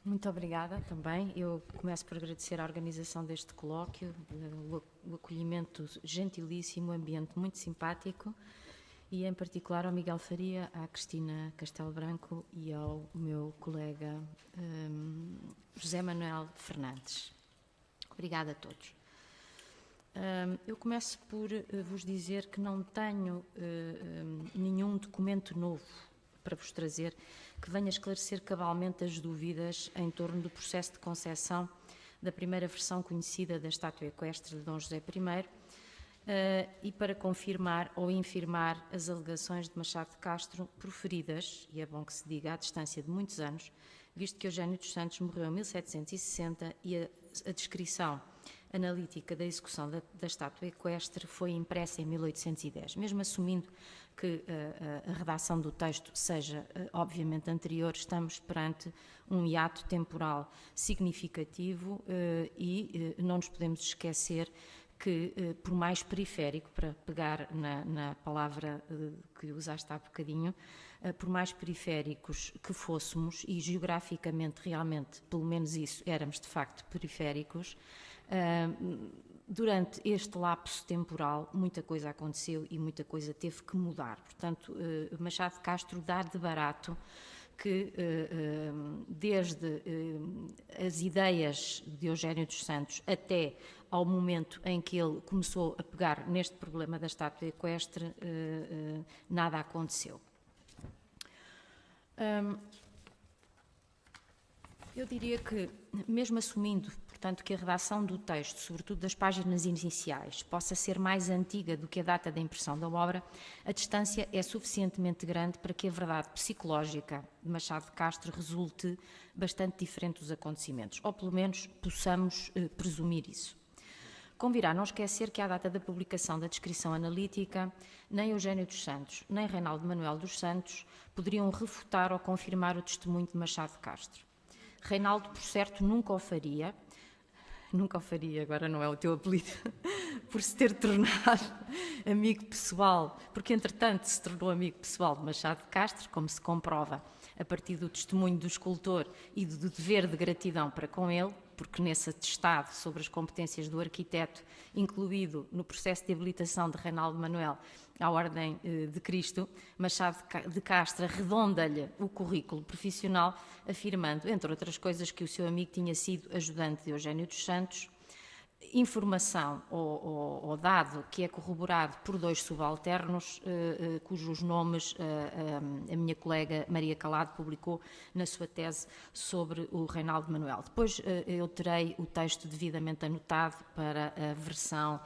Muito obrigada também. Eu começo por agradecer a organização deste colóquio, o acolhimento gentilíssimo, o ambiente muito simpático e, em particular, ao Miguel Faria, à Cristina Castelo Branco e ao meu colega José Manuel Fernandes. Obrigada a todos. Eu começo por vos dizer que não tenho nenhum documento novo para vos trazer que venha esclarecer cabalmente as dúvidas em torno do processo de concepção da primeira versão conhecida da estátua equestre de Dom José I e para confirmar ou infirmar as alegações de Machado de Castro proferidas, e é bom que se diga, à distância de muitos anos, visto que Eugênio dos Santos morreu em 1760 e a descrição analítica da execução da estátua equestre foi impressa em 1810. Mesmo assumindo que a redação do texto seja, obviamente, anterior, estamos perante um hiato temporal significativo e não nos podemos esquecer que, por mais periférico, para pegar na palavra que usaste há bocadinho, por mais periféricos que fôssemos, e geograficamente, realmente, pelo menos isso, éramos de facto periféricos, durante este lapso temporal muita coisa aconteceu e muita coisa teve que mudar. Portanto, Machado de Castro dá de barato que desde as ideias de Eugênio dos Santos até ao momento em que ele começou a pegar neste problema da estátua equestre, nada aconteceu. Eu diria que, mesmo assumindo, portanto, que a redação do texto, sobretudo das páginas iniciais, possa ser mais antiga do que a data da impressão da obra, a distância é suficientemente grande para que a verdade psicológica de Machado de Castro resulte bastante diferente dos acontecimentos, ou pelo menos possamos presumir isso. Convirá não esquecer que à data da publicação da descrição analítica, nem Eugênio dos Santos, nem Reinaldo Manuel dos Santos poderiam refutar ou confirmar o testemunho de Machado de Castro. Reinaldo, por certo, nunca o faria, agora não é o teu apelido, por se ter tornado amigo pessoal, porque entretanto se tornou amigo pessoal de Machado de Castro, como se comprova a partir do testemunho do escultor e do dever de gratidão para com ele, porque nesse atestado sobre as competências do arquiteto, incluído no processo de habilitação de Reinaldo Manuel à Ordem de Cristo, Machado de Castro arredonda-lhe o currículo profissional, afirmando, entre outras coisas, que o seu amigo tinha sido ajudante de Eugênio dos Santos, informação ou dado que é corroborado por dois subalternos, cujos nomes a minha colega Maria Calado publicou na sua tese sobre o Reinaldo Manuel. Depois eu terei o texto devidamente anotado para a versão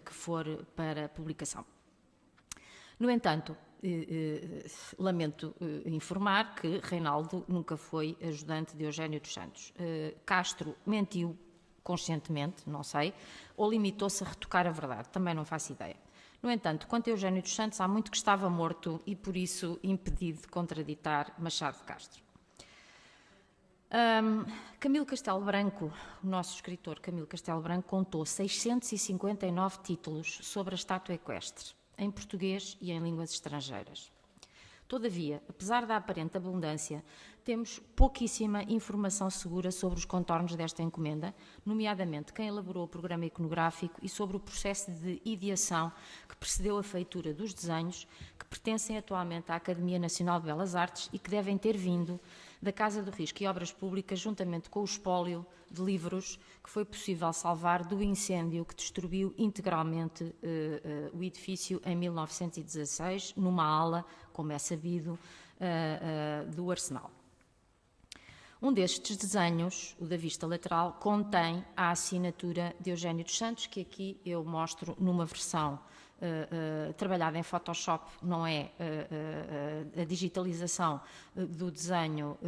que for para publicação. No entanto, lamento informar que Reinaldo nunca foi ajudante de Eugênio dos Santos. Castro mentiu conscientemente, não sei, ou limitou-se a retocar a verdade, também não faço ideia. No entanto, quanto a Eugênio dos Santos, há muito que estava morto e, por isso, impedido de contraditar Machado de Castro. Camilo Castelo Branco, o nosso escritor Camilo Castelo Branco, contou 659 títulos sobre a estátua equestre, em português e em línguas estrangeiras. Todavia, apesar da aparente abundância, temos pouquíssima informação segura sobre os contornos desta encomenda, nomeadamente quem elaborou o programa iconográfico e sobre o processo de ideação que precedeu a feitura dos desenhos, que pertencem atualmente à Academia Nacional de Belas Artes e que devem ter vindo da Casa do Risco e Obras Públicas, juntamente com o espólio de livros que foi possível salvar do incêndio que destruiu integralmente o edifício em 1916, numa ala, como é sabido, do Arsenal. Um destes desenhos, o da vista lateral, contém a assinatura de Eugênio dos Santos, que aqui eu mostro numa versão trabalhada em Photoshop, não é a digitalização do desenho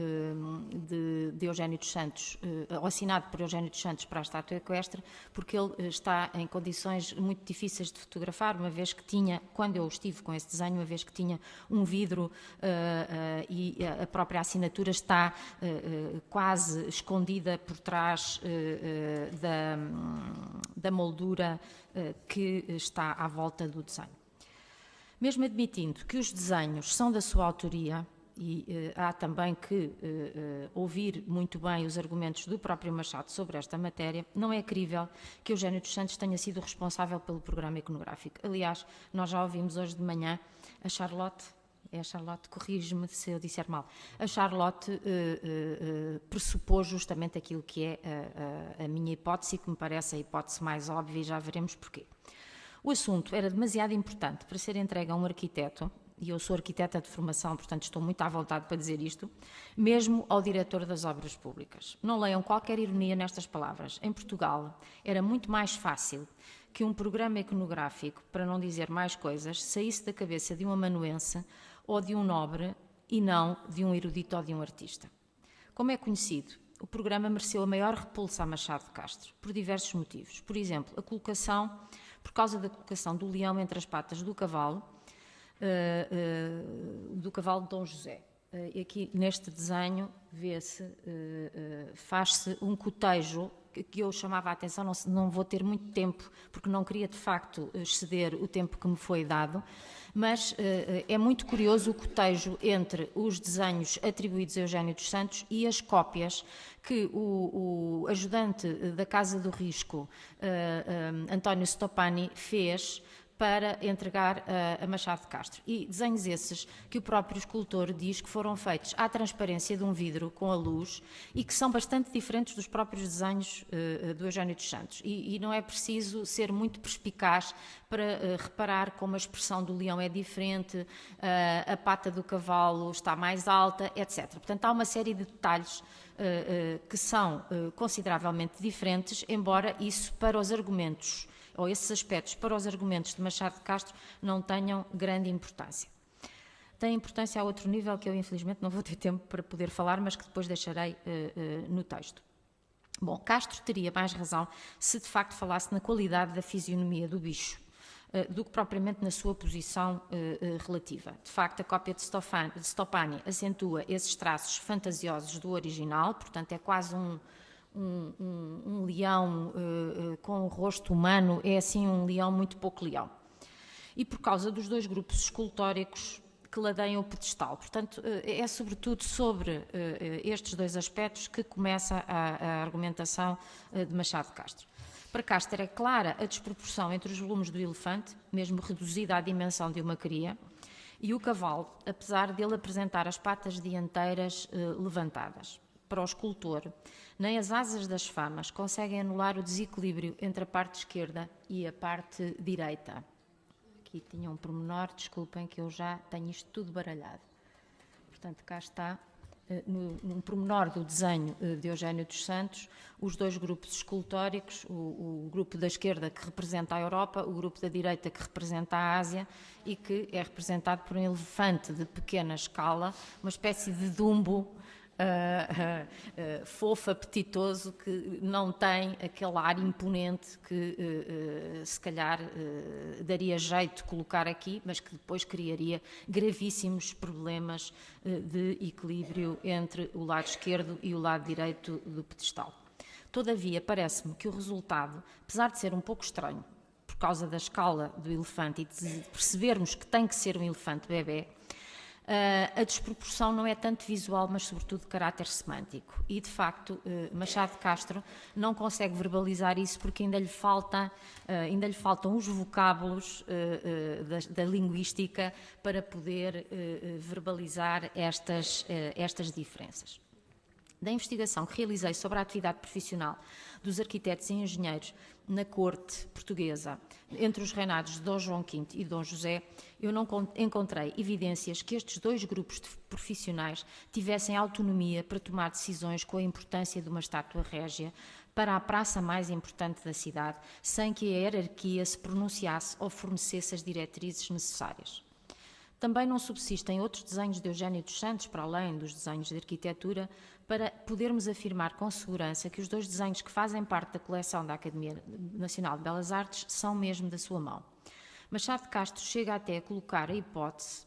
de Eugênio dos Santos, ou assinado por Eugênio dos Santos para a estátua equestre, porque ele está em condições muito difíceis de fotografar, uma vez que tinha, quando eu estive com esse desenho, uma vez que tinha um vidro e a própria assinatura está quase escondida por trás da moldura que está à volta do desenho. Mesmo admitindo que os desenhos são da sua autoria, e há também que ouvir muito bem os argumentos do próprio Machado sobre esta matéria, não é crível que Eugénio dos Santos tenha sido responsável pelo programa iconográfico. Aliás, nós já ouvimos hoje de manhã a Charlotte, corrige-me se eu disser mal, a Charlotte pressupôs justamente aquilo que é a minha hipótese, que me parece a hipótese mais óbvia, e já veremos porquê. O assunto era demasiado importante para ser entregue a um arquiteto, e eu sou arquiteta de formação, portanto estou muito à vontade para dizer isto, mesmo ao diretor das obras públicas. Não leiam qualquer ironia nestas palavras. Em Portugal era muito mais fácil que um programa iconográfico, para não dizer mais coisas, saísse da cabeça de um amanuense ou de um nobre e não de um erudito ou de um artista. Como é conhecido, o programa mereceu a maior repulsa a Machado de Castro, por diversos motivos. Por exemplo, por causa da colocação do leão entre as patas do cavalo de Dom José. Aqui neste desenho vê-se, faz-se um cotejo que eu chamava a atenção, não vou ter muito tempo, porque não queria de facto exceder o tempo que me foi dado, mas é muito curioso o cotejo entre os desenhos atribuídos a Eugénio dos Santos e as cópias que o ajudante da Casa do Risco, António Stoppani, fez para entregar a Machado de Castro. E desenhos esses que o próprio escultor diz que foram feitos à transparência de um vidro com a luz e que são bastante diferentes dos próprios desenhos do Eugénio dos Santos. E não é preciso ser muito perspicaz para reparar como a expressão do leão é diferente, a pata do cavalo está mais alta, etc. Portanto, há uma série de detalhes que são consideravelmente diferentes, embora isso para os argumentos ou esses aspectos para os argumentos de Machado de Castro não tenham grande importância. Tem importância a outro nível que eu infelizmente não vou ter tempo para poder falar, mas que depois deixarei no texto. Bom, Castro teria mais razão se de facto falasse na qualidade da fisionomia do bicho do que propriamente na sua posição relativa. De facto, a cópia de Stoppani acentua esses traços fantasiosos do original, portanto é quase um leão com o rosto humano, é assim um leão muito pouco leão. E por causa dos dois grupos escultóricos que ladeiam o pedestal. Portanto, é sobretudo sobre estes dois aspectos que começa a argumentação de Machado de Castro. Para Castro é clara a desproporção entre os volumes do elefante, mesmo reduzida à dimensão de uma cria, e o cavalo, apesar dele apresentar as patas dianteiras levantadas. Para o escultor, nem as asas das famas conseguem anular o desequilíbrio entre a parte esquerda e a parte direita. Aqui tinha um pormenor, desculpem que eu já tenho isto tudo baralhado. Portanto, cá está, num pormenor do desenho de Eugénio dos Santos, os dois grupos escultóricos, o grupo da esquerda que representa a Europa, o grupo da direita que representa a Ásia e que é representado por um elefante de pequena escala, uma espécie de Dumbo, fofo, apetitoso, que não tem aquele ar imponente que se calhar daria jeito de colocar aqui, mas que depois criaria gravíssimos problemas de equilíbrio entre o lado esquerdo e o lado direito do pedestal. Todavia, parece-me que o resultado, apesar de ser um pouco estranho, por causa da escala do elefante e de percebermos que tem que ser um elefante bebê, a desproporção não é tanto visual, mas sobretudo de caráter semântico. E, de facto, Machado de Castro não consegue verbalizar isso porque ainda lhe faltam os vocábulos da linguística para poder verbalizar estas diferenças. Da investigação que realizei sobre a atividade profissional dos arquitetos e engenheiros na corte portuguesa, entre os reinados de Dom João V e Dom José, eu não encontrei evidências que estes dois grupos de profissionais tivessem autonomia para tomar decisões com a importância de uma estátua régia para a praça mais importante da cidade, sem que a hierarquia se pronunciasse ou fornecesse as diretrizes necessárias. Também não subsistem outros desenhos de Eugénio dos Santos, para além dos desenhos de arquitetura, para podermos afirmar com segurança que os dois desenhos que fazem parte da coleção da Academia Nacional de Belas Artes são mesmo da sua mão. Machado de Castro chega até a colocar a hipótese,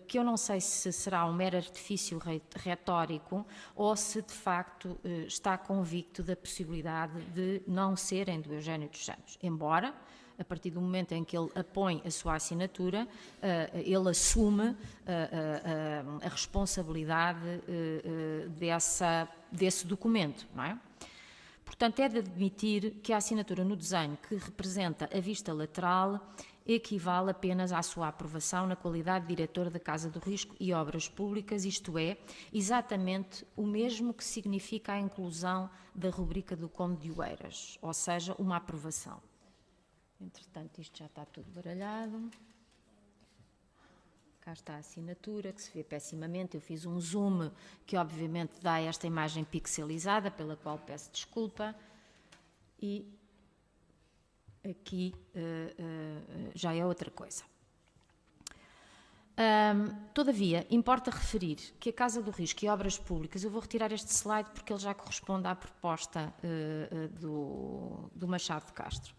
que eu não sei se será um mero artifício retórico ou se de facto está convicto da possibilidade de não serem do Eugénio dos Santos, embora a partir do momento em que ele apõe a sua assinatura, ele assume a responsabilidade desse documento, não é? Portanto, é de admitir que a assinatura no desenho que representa a vista lateral equivale apenas à sua aprovação na qualidade de diretor da Casa do Risco e Obras Públicas, isto é, exatamente o mesmo que significa a inclusão da rubrica do Conde de Oeiras, ou seja, uma aprovação. Entretanto, isto já está tudo baralhado. Cá está a assinatura, que se vê pessimamente. Eu fiz um zoom que obviamente dá esta imagem pixelizada, pela qual peço desculpa. E aqui já é outra coisa. Todavia, importa referir que a Casa do Risco e Obras Públicas, eu vou retirar este slide porque ele já corresponde à proposta do Machado de Castro.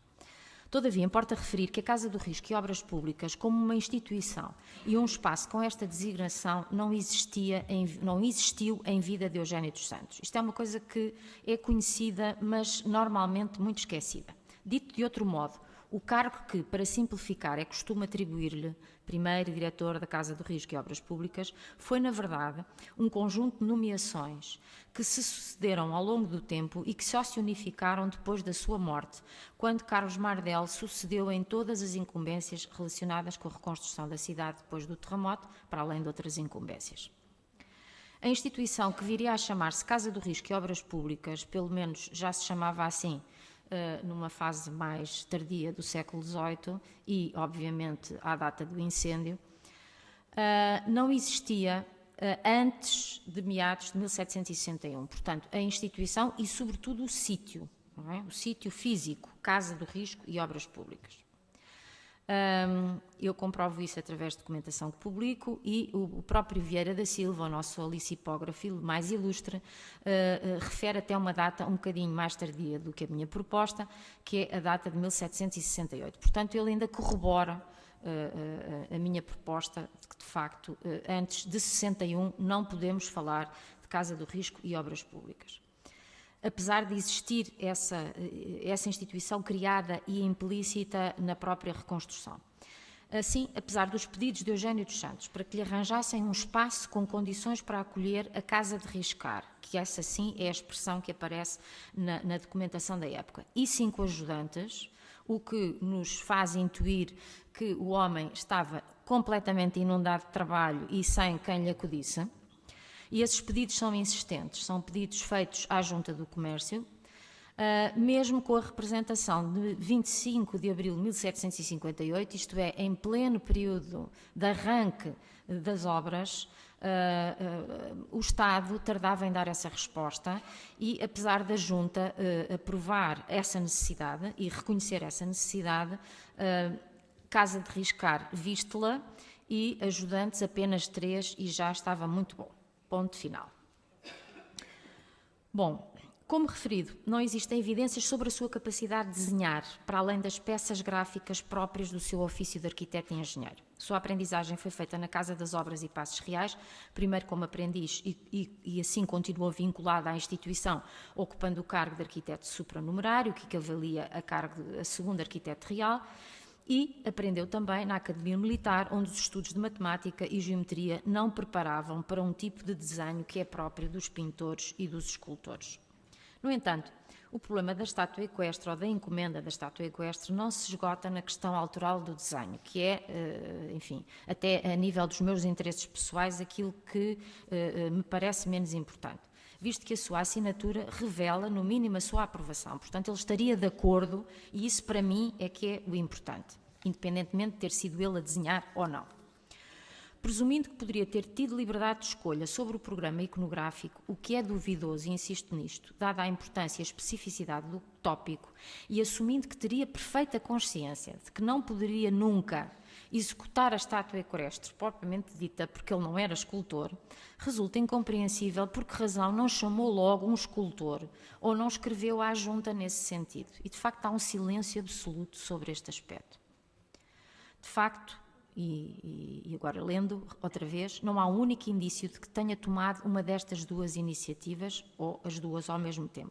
Todavia, importa referir que a Casa do Risco e Obras Públicas, como uma instituição e um espaço com esta designação, não existiu em vida de Eugênio dos Santos. Isto é uma coisa que é conhecida, mas normalmente muito esquecida. Dito de outro modo, o cargo que, para simplificar, é costume atribuir-lhe, primeiro diretor da Casa do Risco e Obras Públicas, foi, na verdade, um conjunto de nomeações que se sucederam ao longo do tempo e que só se unificaram depois da sua morte, quando Carlos Mardel sucedeu em todas as incumbências relacionadas com a reconstrução da cidade depois do terremoto, para além de outras incumbências. A instituição que viria a chamar-se Casa do Risco e Obras Públicas, pelo menos já se chamava assim, numa fase mais tardia do século XVIII e, obviamente, à data do incêndio, não existia antes de meados de 1761. Portanto, a instituição e, sobretudo, o sítio, não é? O sítio físico, Casa do Risco e Obras Públicas. Eu comprovo isso através de documentação que publico e o próprio Vieira da Silva, o nosso licipógrafo mais ilustre, refere até uma data um bocadinho mais tardia do que a minha proposta, que é a data de 1768. Portanto, ele ainda corrobora a minha proposta de que, de facto, antes de 61 não podemos falar de Casa do Risco e Obras Públicas. Apesar de existir essa instituição criada e implícita na própria reconstrução. Assim, apesar dos pedidos de Eugênio dos Santos para que lhe arranjassem um espaço com condições para acolher a Casa de Riscar, que essa sim é a expressão que aparece na documentação da época, e 5 ajudantes, o que nos faz intuir que o homem estava completamente inundado de trabalho e sem quem lhe acudisse. E esses pedidos são insistentes, são pedidos feitos à Junta do Comércio, mesmo com a representação de 25 de abril de 1758, isto é, em pleno período de arranque das obras, o Estado tardava em dar essa resposta e, apesar da Junta aprovar essa necessidade e reconhecer essa necessidade, Casa de Riscar viste-la e ajudantes apenas 3 e já estava muito bom. Ponto final. Bom, como referido, não existem evidências sobre a sua capacidade de desenhar, para além das peças gráficas próprias do seu ofício de arquiteto e engenheiro. Sua aprendizagem foi feita na Casa das Obras e Passos Reais, primeiro como aprendiz e assim continuou vinculada à instituição, ocupando o cargo de arquiteto supranumerário, que equivalia a cargo de segundo arquiteto real, e aprendeu também na Academia Militar, onde os estudos de matemática e geometria não preparavam para um tipo de desenho que é próprio dos pintores e dos escultores. No entanto, o problema da estátua equestre ou da encomenda da estátua equestre não se esgota na questão autoral do desenho, que é, enfim, até a nível dos meus interesses pessoais, aquilo que me parece menos importante, visto que a sua assinatura revela, no mínimo, a sua aprovação. Portanto, ele estaria de acordo e isso, para mim, é que é o importante, independentemente de ter sido ele a desenhar ou não. Presumindo que poderia ter tido liberdade de escolha sobre o programa iconográfico, o que é duvidoso, e insisto nisto, dada a importância e a especificidade do tópico, e assumindo que teria perfeita consciência de que não poderia nunca executar a estátua equestre propriamente dita, porque ele não era escultor, resulta incompreensível por que razão não chamou logo um escultor ou não escreveu à junta nesse sentido. E, de facto, há um silêncio absoluto sobre este aspecto. De facto, e agora lendo outra vez, não há um único indício de que tenha tomado uma destas duas iniciativas ou as duas ao mesmo tempo.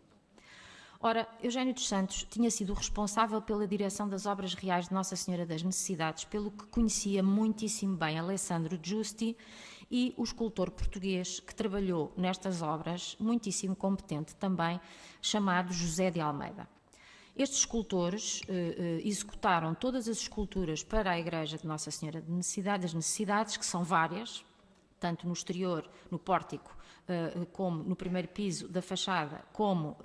Ora, Eugênio dos Santos tinha sido o responsável pela direção das obras reais de Nossa Senhora das Necessidades, pelo que conhecia muitíssimo bem Alessandro Giusti e o escultor português que trabalhou nestas obras, muitíssimo competente também, chamado José de Almeida. Estes escultores executaram todas as esculturas para a Igreja de Nossa Senhora das Necessidades, que são várias, tanto no exterior, no pórtico, como no primeiro piso da fachada, como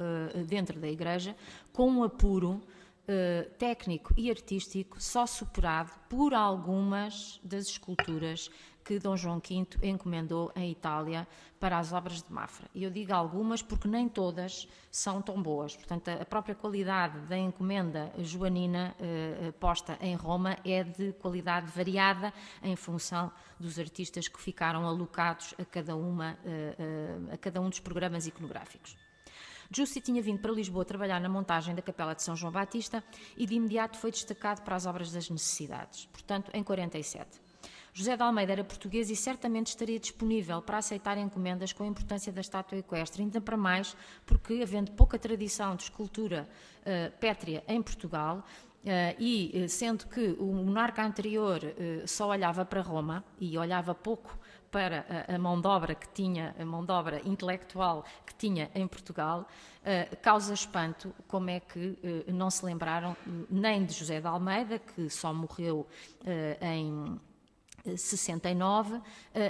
dentro da igreja, com um apuro técnico e artístico só superado por algumas das esculturas que Dom João V encomendou em Itália para as obras de Mafra. E eu digo algumas porque nem todas são tão boas. Portanto, a própria qualidade da encomenda joanina posta em Roma é de qualidade variada em função dos artistas que ficaram alocados a cada um dos programas iconográficos. Giusti tinha vindo para Lisboa trabalhar na montagem da Capela de São João Batista e de imediato foi destacado para as obras das necessidades, portanto, em 47. José de Almeida era português e certamente estaria disponível para aceitar encomendas com a importância da estátua equestre, ainda para mais porque, havendo pouca tradição de escultura pétrea em Portugal, e sendo que o monarca anterior só olhava para Roma e olhava pouco para a mão de obra que tinha, a mão de obra intelectual que tinha em Portugal, causa espanto como é que não se lembraram nem de José de Almeida, que só morreu em 69,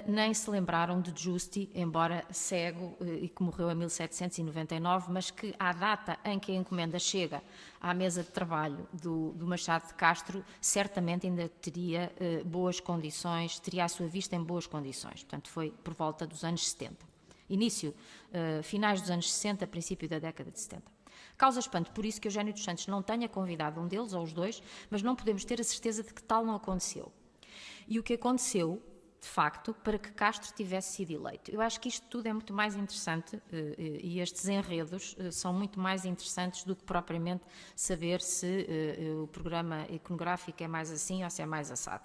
nem se lembraram de Giusti, embora cego e que morreu em 1799, mas que à data em que a encomenda chega à mesa de trabalho do Machado de Castro, certamente ainda teria boas condições, teria a sua vista em boas condições. Portanto, foi por volta dos anos 70. Finais dos anos 60, princípio da década de 70. Causa espanto, por isso que Eugênio dos Santos não tenha convidado um deles, ou os dois, mas não podemos ter a certeza de que tal não aconteceu. E o que aconteceu, de facto, para que Castro tivesse sido eleito. Eu acho que isto tudo é muito mais interessante e estes enredos são muito mais interessantes do que propriamente saber se o programa iconográfico é mais assim ou se é mais assado.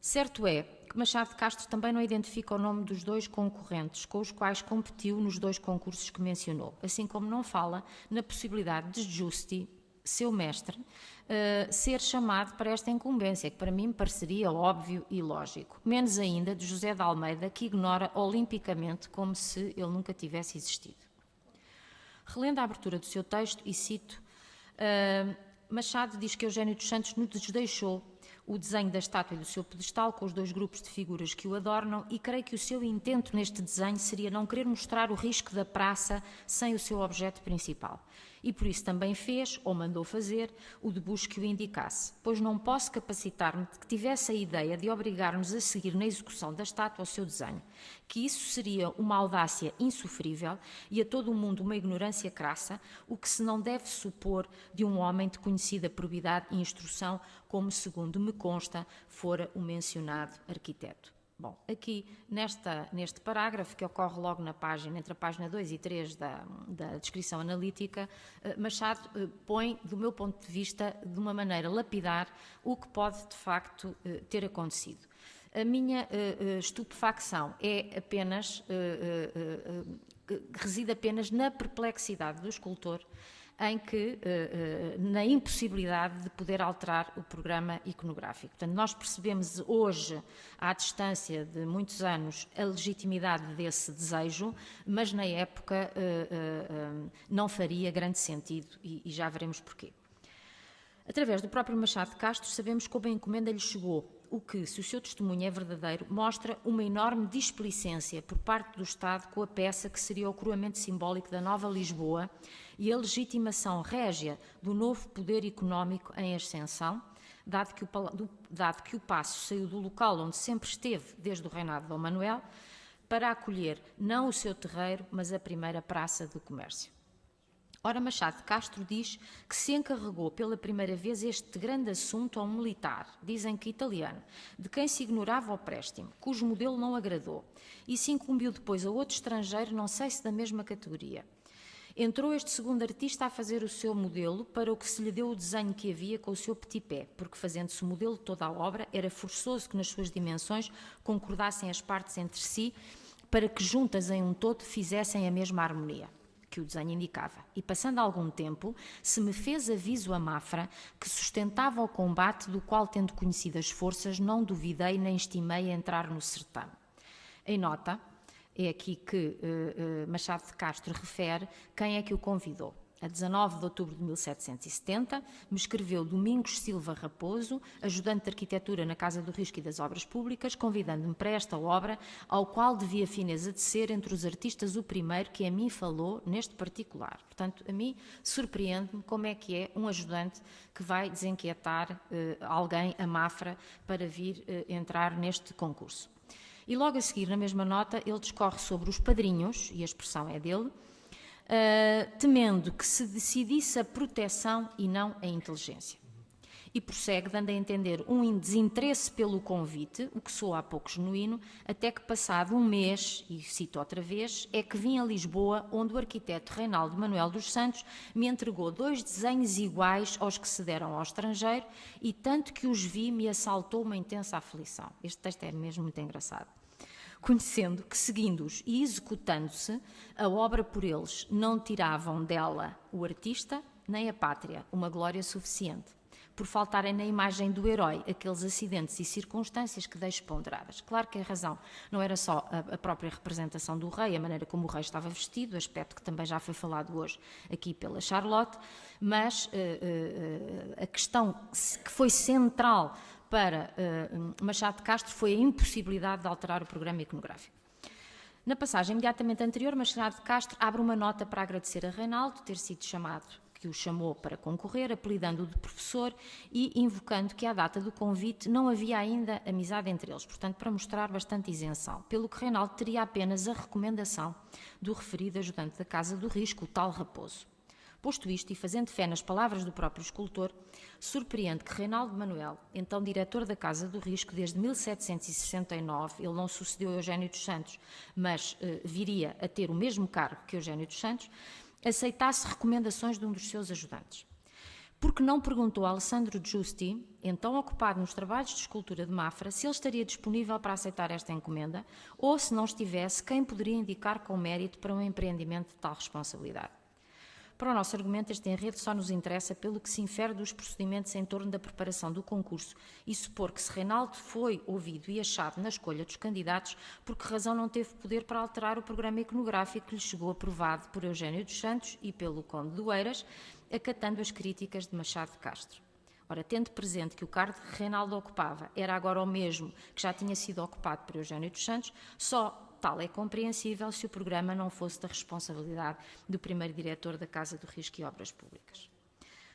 Certo é que Machado de Castro também não identifica o nome dos dois concorrentes com os quais competiu nos dois concursos que mencionou, assim como não fala na possibilidade de Giusti, seu mestre, ser chamado para esta incumbência, que para mim me pareceria óbvio e lógico. Menos ainda de José de Almeida, que ignora olimpicamente como se ele nunca tivesse existido. Relendo a abertura do seu texto, e cito, Machado diz que Eugênio dos Santos nos deixou o desenho da estátua e do seu pedestal com os dois grupos de figuras que o adornam e creio que o seu intento neste desenho seria não querer mostrar o risco da praça sem o seu objeto principal. E por isso também fez, ou mandou fazer, o debuxo que o indicasse, pois não posso capacitar-me de que tivesse a ideia de obrigar-nos a seguir na execução da estátua o seu desenho, que isso seria uma audácia insofrível e a todo o mundo uma ignorância crassa, o que se não deve supor de um homem de conhecida probidade e instrução, como, segundo me consta, fora o mencionado arquiteto. Bom, aqui neste parágrafo, que ocorre logo entre a página 2 e 3 da descrição analítica, Machado põe, do meu ponto de vista, de uma maneira lapidar, o que pode de facto ter acontecido. A minha estupefacção reside apenas na perplexidade do escultor, na impossibilidade de poder alterar o programa iconográfico. Portanto, nós percebemos hoje, à distância de muitos anos, a legitimidade desse desejo, mas na época não faria grande sentido e já veremos porquê. Através do próprio Machado de Castro, sabemos como a encomenda lhe chegou, o que, se o seu testemunho é verdadeiro, mostra uma enorme displicência por parte do Estado com a peça que seria o coroamento simbólico da Nova Lisboa e a legitimação régia do novo poder económico em ascensão, dado que o paço saiu do local onde sempre esteve desde o reinado de Dom Manuel, para acolher não o seu terreiro, mas a primeira praça do comércio. Ora, Machado de Castro diz que se encarregou pela primeira vez este grande assunto a um militar, dizem que italiano, de quem se ignorava o préstimo, cujo modelo não agradou, e se incumbiu depois a outro estrangeiro, não sei se da mesma categoria. Entrou este segundo artista a fazer o seu modelo, para o que se lhe deu o desenho que havia com o seu petit pé, porque fazendo-se o modelo de toda a obra, era forçoso que nas suas dimensões concordassem as partes entre si, para que juntas em um todo fizessem a mesma harmonia. que o desenho indicava. E passando algum tempo, se me fez aviso a Mafra que sustentava o combate do qual, tendo conhecido as forças, não duvidei nem estimei entrar no certame. Em nota, é aqui que Machado de Castro refere quem é que o convidou. A 19 de outubro de 1770, me escreveu Domingos Silva Raposo, ajudante de arquitetura na Casa do Risco e das Obras Públicas, convidando-me para esta obra, ao qual devia fineza de ser entre os artistas o primeiro que a mim falou neste particular. Portanto, a mim surpreende-me como é que é um ajudante que vai desinquietar alguém, a Mafra, para vir entrar neste concurso. E logo a seguir, na mesma nota, ele discorre sobre os padrinhos, e a expressão é dele, temendo que se decidisse a proteção e não a inteligência. E prossegue, dando a entender um desinteresse pelo convite, o que soa há pouco genuíno, até que passado um mês, e cito outra vez, é que vim a Lisboa, onde o arquiteto Reinaldo Manuel dos Santos me entregou 2 desenhos iguais aos que se deram ao estrangeiro, e tanto que os vi me assaltou uma intensa aflição. Este texto é mesmo muito engraçado. Conhecendo que, seguindo-os e executando-se, a obra por eles não tiravam dela o artista, nem a pátria, uma glória suficiente, por faltarem na imagem do herói aqueles acidentes e circunstâncias que deixo ponderadas. Claro que a razão não era só a própria representação do rei, a maneira como o rei estava vestido, aspecto que também já foi falado hoje aqui pela Charlotte, mas a questão que foi central para Machado de Castro foi a impossibilidade de alterar o programa iconográfico. Na passagem imediatamente anterior, Machado de Castro abre uma nota para agradecer a Reinaldo ter sido chamado, que o chamou para concorrer, apelidando-o de professor e invocando que à data do convite não havia ainda amizade entre eles, portanto para mostrar bastante isenção, pelo que Reinaldo teria apenas a recomendação do referido ajudante da Casa do Risco, o tal Raposo. Posto isto, e fazendo fé nas palavras do próprio escultor, surpreende que Reinaldo Manuel, então diretor da Casa do Risco desde 1769, ele não sucedeu a Eugênio dos Santos, mas viria a ter o mesmo cargo que Eugênio dos Santos, aceitasse recomendações de um dos seus ajudantes. Porque não perguntou a Alessandro Giusti, então ocupado nos trabalhos de escultura de Mafra, se ele estaria disponível para aceitar esta encomenda, ou, se não estivesse, quem poderia indicar com mérito para um empreendimento de tal responsabilidade. Para o nosso argumento, este enredo só nos interessa pelo que se infere dos procedimentos em torno da preparação do concurso e supor que se Reinaldo foi ouvido e achado na escolha dos candidatos, por que razão não teve poder para alterar o programa iconográfico que lhe chegou aprovado por Eugênio dos Santos e pelo Conde de Oeiras, acatando as críticas de Machado de Castro. Ora, tendo presente que o cargo que Reinaldo ocupava era agora o mesmo que já tinha sido ocupado por Eugênio dos Santos, só tal é compreensível se o programa não fosse da responsabilidade do primeiro diretor da Casa do Risco e Obras Públicas.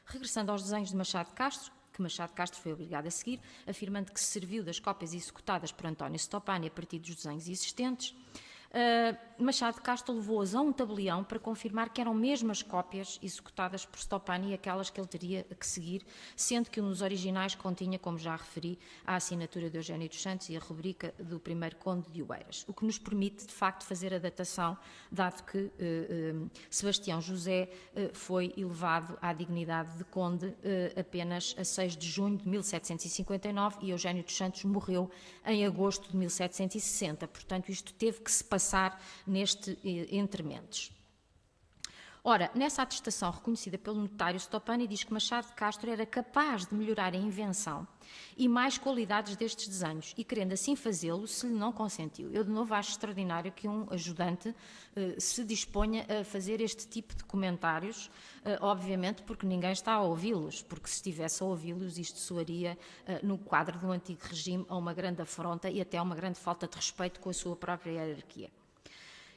Regressando aos desenhos de Machado de Castro, que Machado de Castro foi obrigado a seguir, afirmando que se serviu das cópias executadas por António Stoppani a partir dos desenhos existentes, Machado de Castro levou-as a um tabelião para confirmar que eram mesmo as cópias executadas por Stoppani aquelas que ele teria que seguir, sendo que um dos originais continha, como já referi, a assinatura de Eugênio dos Santos e a rubrica do primeiro Conde de Oeiras, o que nos permite, de facto, fazer a datação, dado que Sebastião José foi elevado à dignidade de Conde apenas a 6 de junho de 1759 e Eugênio dos Santos morreu em agosto de 1760, portanto isto teve que se passar neste entrementes. Ora, nessa atestação reconhecida pelo notário, Stoppani diz que Machado de Castro era capaz de melhorar a invenção e mais qualidades destes desenhos e, querendo assim fazê-lo, se lhe não consentiu. Eu, de novo, acho extraordinário que um ajudante se disponha a fazer este tipo de comentários, obviamente porque ninguém está a ouvi-los, porque se estivesse a ouvi-los isto soaria, no quadro do antigo regime, a uma grande afronta e até a uma grande falta de respeito com a sua própria hierarquia.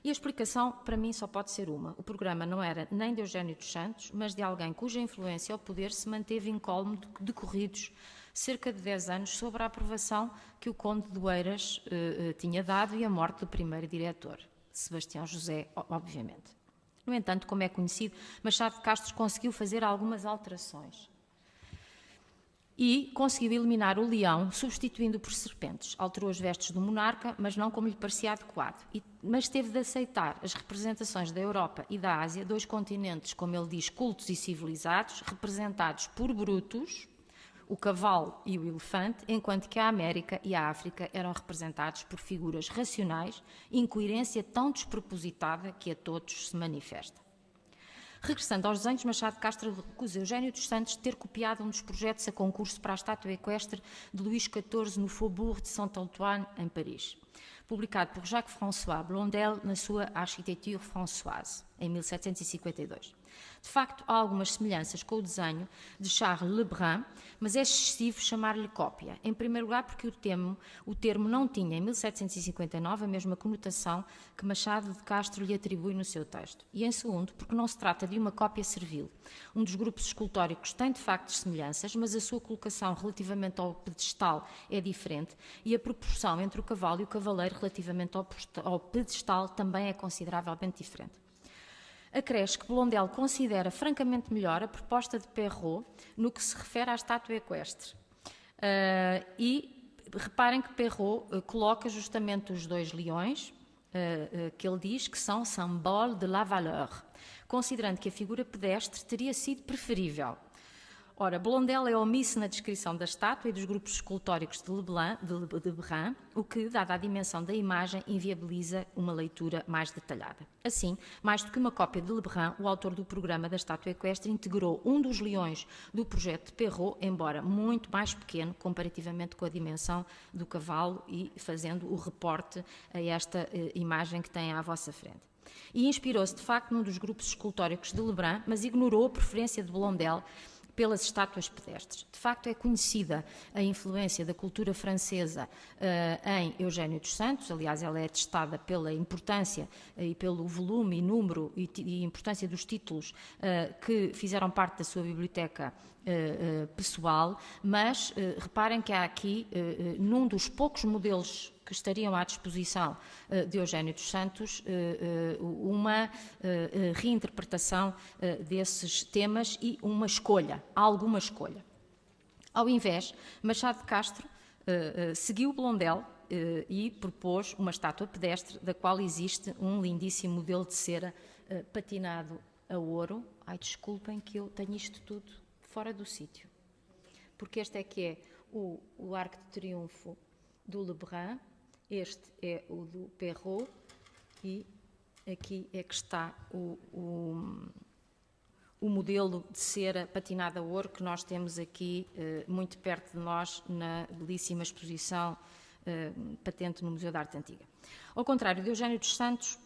E a explicação, para mim, só pode ser uma. O programa não era nem de Eugênio dos Santos, mas de alguém cuja influência ao poder se manteve incólume decorridos cerca de 10 anos sobre a aprovação que o Conde de Oeiras tinha dado e a morte do primeiro diretor, Sebastião José, obviamente. No entanto, como é conhecido, Machado de Castro conseguiu fazer algumas alterações. E conseguiu eliminar o leão, substituindo-o por serpentes. Alterou as vestes do monarca, mas não como lhe parecia adequado. Mas teve de aceitar as representações da Europa e da Ásia, 2 continentes, como ele diz, cultos e civilizados, representados por brutos, o cavalo e o elefante, enquanto que a América e a África eram representados por figuras racionais, incoerência tão despropositada que a todos se manifesta. Regressando aos desenhos, Machado de Castro recusa Eugênio dos Santos de ter copiado um dos projetos a concurso para a estátua equestre de Luís XIV no Faubourg de Saint-Antoine, em Paris, publicado por Jacques-François Blondel na sua Architecture Françoise, em 1752. De facto, há algumas semelhanças com o desenho de Charles Lebrun, mas é excessivo chamar-lhe cópia. Em primeiro lugar, porque o termo não tinha, em 1759, a mesma conotação que Machado de Castro lhe atribui no seu texto. E em segundo, porque não se trata de uma cópia servil. Um dos grupos escultóricos tem, de facto, semelhanças, mas a sua colocação relativamente ao pedestal é diferente e a proporção entre o cavalo e o cavaleiro relativamente ao pedestal também é consideravelmente diferente. Acresce que Blondel considera francamente melhor a proposta de Perrault no que se refere à estátua equestre. E reparem que Perrault coloca justamente os dois leões, que ele diz que são symbole de la valeur, considerando que a figura pedestre teria sido preferível. Ora, Blondel é omisso na descrição da estátua e dos grupos escultóricos de Lebrun, o que, dada a dimensão da imagem, inviabiliza uma leitura mais detalhada. Assim, mais do que uma cópia de Lebrun, o autor do programa da estátua equestre integrou um dos leões do projeto de Perrault, embora muito mais pequeno comparativamente com a dimensão do cavalo e fazendo o reporte a esta imagem que tem à vossa frente. E inspirou-se, de facto, num dos grupos escultóricos de Lebrun, mas ignorou a preferência de Blondel pelas estátuas pedestres. De facto, é conhecida a influência da cultura francesa em Eugênio dos Santos, aliás, ela é atestada pela importância e pelo volume e número e importância dos títulos que fizeram parte da sua biblioteca pessoal, mas reparem que há aqui, num dos poucos modelos que estariam à disposição de Eugênio dos Santos, uma reinterpretação desses temas e uma escolha, alguma escolha. Ao invés, Machado de Castro seguiu Blondel e propôs uma estátua pedestre, da qual existe um lindíssimo modelo de cera patinado a ouro. Ai, desculpem que eu tenho isto tudo fora do sítio, porque este é que é o Arco de Triunfo do Lebrun. Este é o do Perrault e aqui é que está o modelo de cera patinada a ouro que nós temos aqui muito perto de nós na belíssima exposição patente no Museu da Arte Antiga. Ao contrário de Eugênio dos Santos,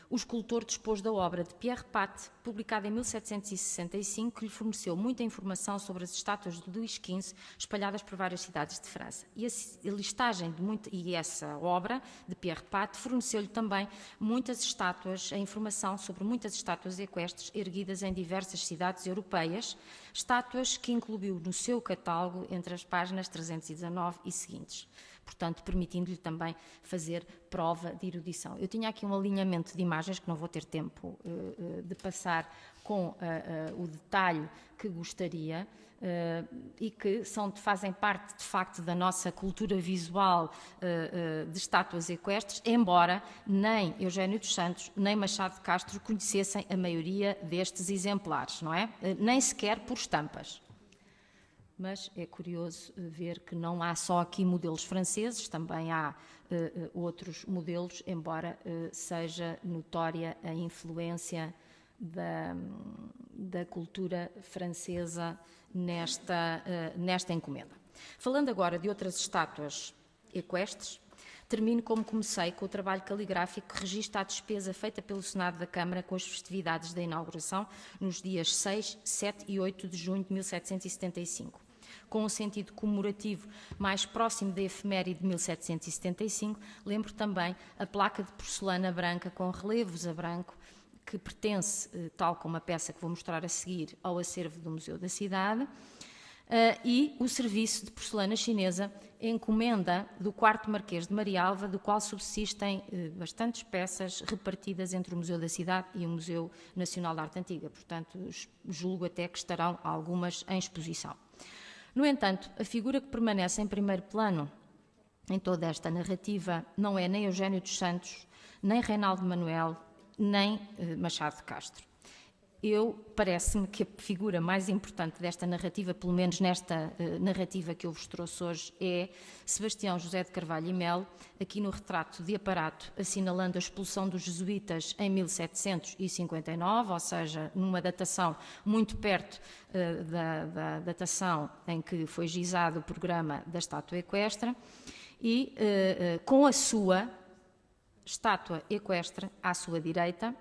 o escultor dispôs da obra de Pierre Pat, publicada em 1765, que lhe forneceu muita informação sobre as estátuas de Luís XV espalhadas por várias cidades de França. E a listagem e essa obra de Pierre Pat forneceu-lhe também muitas estátuas, a informação sobre muitas estátuas equestres erguidas em diversas cidades europeias, estátuas que incluiu no seu catálogo entre as páginas 319 e seguintes, portanto, permitindo-lhe também fazer prova de erudição. Eu tinha aqui um alinhamento de imagens que não vou ter tempo de passar com o detalhe que gostaria e que fazem parte, de facto, da nossa cultura visual de estátuas equestres, embora nem Eugênio dos Santos, nem Machado de Castro conhecessem a maioria destes exemplares, não é? Nem sequer por estampas. Mas é curioso ver que não há só aqui modelos franceses, também há outros modelos, embora seja notória a influência da cultura francesa nesta encomenda. Falando agora de outras estátuas equestres, termino como comecei, com o trabalho caligráfico que registra a despesa feita pelo Senado da Câmara com as festividades da inauguração nos dias 6, 7 e 8 de junho de 1775. Com um sentido comemorativo mais próximo da efeméride de 1775, lembro também a placa de porcelana branca com relevos a branco, que pertence, tal como a peça que vou mostrar a seguir, ao acervo do Museu da Cidade, e o serviço de porcelana chinesa, encomenda do 4º Marquês de Marialva, do qual subsistem bastantes peças repartidas entre o Museu da Cidade e o Museu Nacional da Arte Antiga. Portanto, julgo até que estarão algumas em exposição. No entanto, a figura que permanece em primeiro plano em toda esta narrativa não é nem Eugênio dos Santos, nem Reinaldo Manuel, nem Machado de Castro. Parece-me que a figura mais importante desta narrativa, pelo menos nesta narrativa que eu vos trouxe hoje, é Sebastião José de Carvalho e Melo, aqui no retrato de aparato, assinalando a expulsão dos jesuítas em 1759, ou seja, numa datação muito perto da datação em que foi gizado o programa da estátua equestre, e com a sua estátua equestre à sua direita,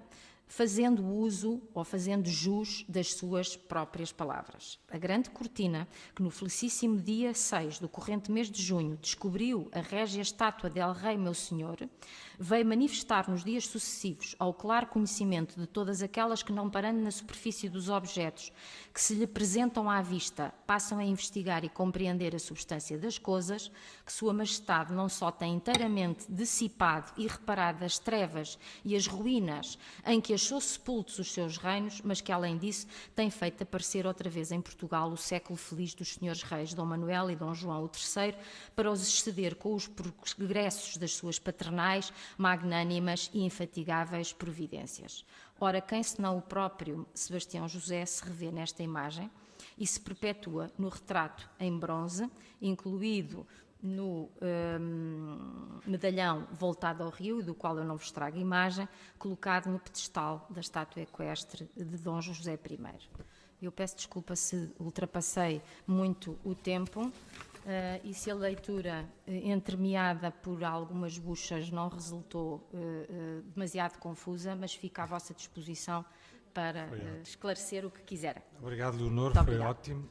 fazendo uso ou fazendo jus das suas próprias palavras. A grande cortina, que no felicíssimo dia 6 do corrente mês de junho descobriu a régia estátua del Rei Meu Senhor, veio manifestar nos dias sucessivos ao claro conhecimento de todas aquelas que, não parando na superfície dos objetos que se lhe apresentam à vista, passam a investigar e compreender a substância das coisas, que Sua Majestade não só tem inteiramente dissipado e reparado as trevas e as ruínas em que achou sepultos os seus reinos, mas que, além disso, tem feito aparecer outra vez em Portugal o século feliz dos senhores reis Dom Manuel e Dom João III, para os exceder com os progressos das suas paternais, magnânimas e infatigáveis providências. Ora, quem senão o próprio Sebastião José se revê nesta imagem e se perpetua no retrato em bronze, incluído no medalhão voltado ao rio, do qual eu não vos trago imagem, colocado no pedestal da estátua equestre de Dom José I. Eu peço desculpa se ultrapassei muito o tempo e se a leitura entremeada por algumas buchas não resultou demasiado confusa, mas fica à vossa disposição para esclarecer o que quiserem. Obrigado, Leonor, foi ótimo.